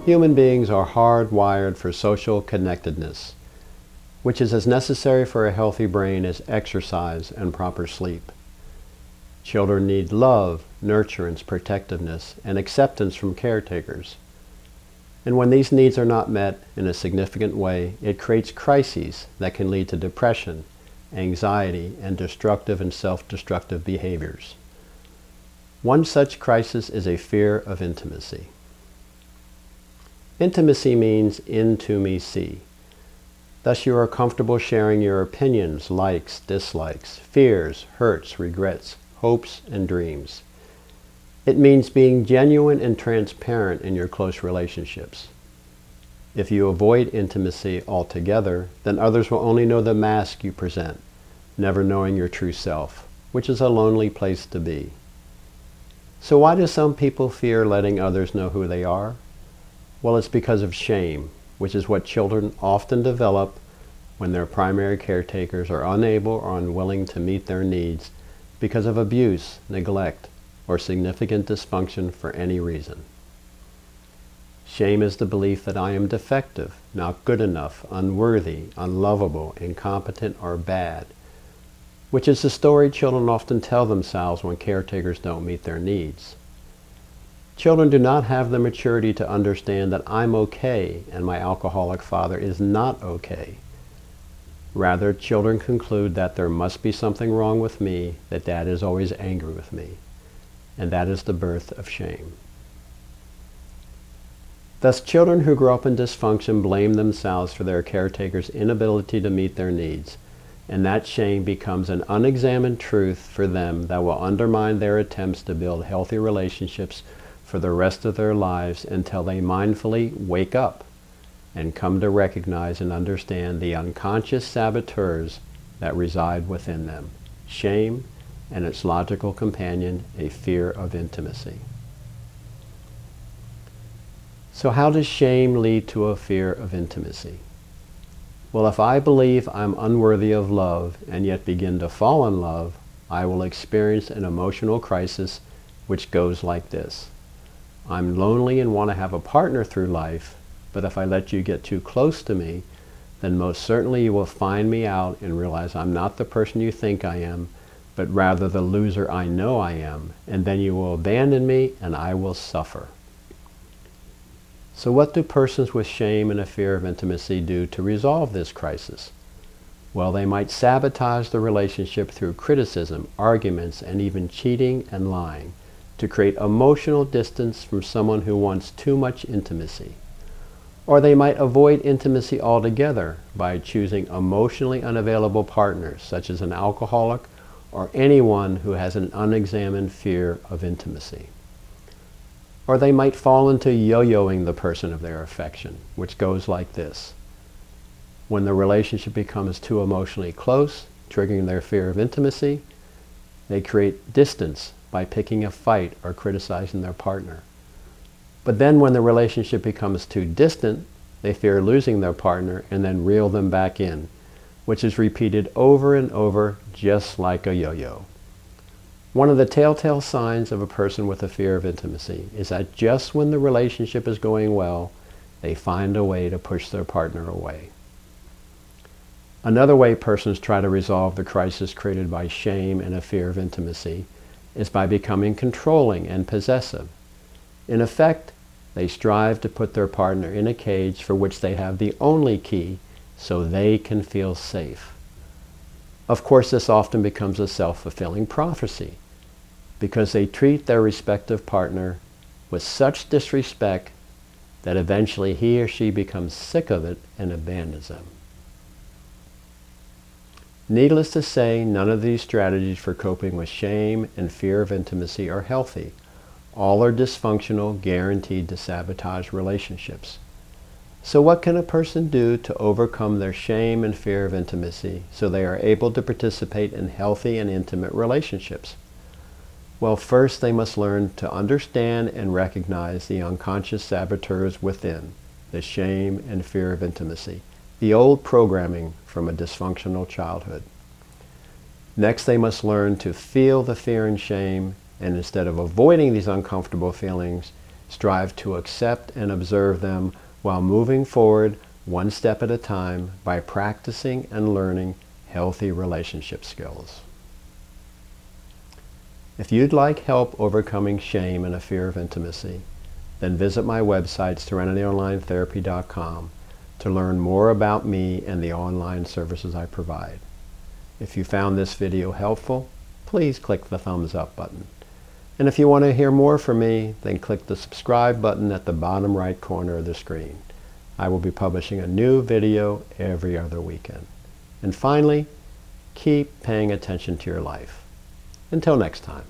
Human beings are hardwired for social connectedness, which is as necessary for a healthy brain as exercise and proper sleep. Children need love, nurturance, protectiveness, and acceptance from caretakers. And when these needs are not met in a significant way, it creates crises that can lead to depression, anxiety, and destructive and self-destructive behaviors. One such crisis is a fear of intimacy. Intimacy means into me see. Thus you are comfortable sharing your opinions, likes, dislikes, fears, hurts, regrets, hopes, and dreams. It means being genuine and transparent in your close relationships. If you avoid intimacy altogether, then others will only know the mask you present, never knowing your true self, which is a lonely place to be. So why do some people fear letting others know who they are? Well, it's because of shame, which is what children often develop when their primary caretakers are unable or unwilling to meet their needs because of abuse, neglect, or significant dysfunction for any reason. Shame is the belief that I am defective, not good enough, unworthy, unlovable, incompetent, or bad, which is the story children often tell themselves when caretakers don't meet their needs. Children do not have the maturity to understand that I'm okay and my alcoholic father is not okay. Rather, children conclude that there must be something wrong with me, that dad is always angry with me. And that is the birth of shame. Thus, children who grow up in dysfunction blame themselves for their caretaker's inability to meet their needs, and that shame becomes an unexamined truth for them that will undermine their attempts to build healthy relationships for the rest of their lives until they mindfully wake up and come to recognize and understand the unconscious saboteurs that reside within them, shame, and its logical companion, a fear of intimacy. So how does shame lead to a fear of intimacy? Well, if I believe I'm unworthy of love and yet begin to fall in love, I will experience an emotional crisis which goes like this. I'm lonely and want to have a partner through life, but if I let you get too close to me, then most certainly you will find me out and realize I'm not the person you think I am, but rather the loser I know I am, and then you will abandon me and I will suffer. So what do persons with shame and a fear of intimacy do to resolve this crisis? Well, they might sabotage the relationship through criticism, arguments, and even cheating and lying to create emotional distance from someone who wants too much intimacy. Or they might avoid intimacy altogether by choosing emotionally unavailable partners, such as an alcoholic or anyone who has an unexamined fear of intimacy. Or they might fall into yo-yoing the person of their affection, which goes like this. When the relationship becomes too emotionally close, triggering their fear of intimacy, they create distance by picking a fight or criticizing their partner. But then when the relationship becomes too distant, they fear losing their partner and then reel them back in, which is repeated over and over, just like a yo-yo. One of the telltale signs of a person with a fear of intimacy is that just when the relationship is going well, they find a way to push their partner away. Another way persons try to resolve the crisis created by shame and a fear of intimacy is by becoming controlling and possessive. In effect, they strive to put their partner in a cage for which they have the only key so they can feel safe. Of course, this often becomes a self-fulfilling prophecy because they treat their respective partner with such disrespect that eventually he or she becomes sick of it and abandons them. Needless to say, none of these strategies for coping with shame and fear of intimacy are healthy. All are dysfunctional, guaranteed to sabotage relationships. So what can a person do to overcome their shame and fear of intimacy so they are able to participate in healthy and intimate relationships? Well, first they must learn to understand and recognize the unconscious saboteurs within, the shame and fear of intimacy, the old programming from a dysfunctional childhood. Next, they must learn to feel the fear and shame, and instead of avoiding these uncomfortable feelings, strive to accept and observe them while moving forward one step at a time by practicing and learning healthy relationship skills. If you'd like help overcoming shame and a fear of intimacy, then visit my website, SerenityOnlineTherapy.com, to learn more about me and the online services I provide. If you found this video helpful, please click the thumbs up button. And if you want to hear more from me, then click the subscribe button at the bottom right corner of the screen. I will be publishing a new video every other weekend. And finally, keep paying attention to your life. Until next time.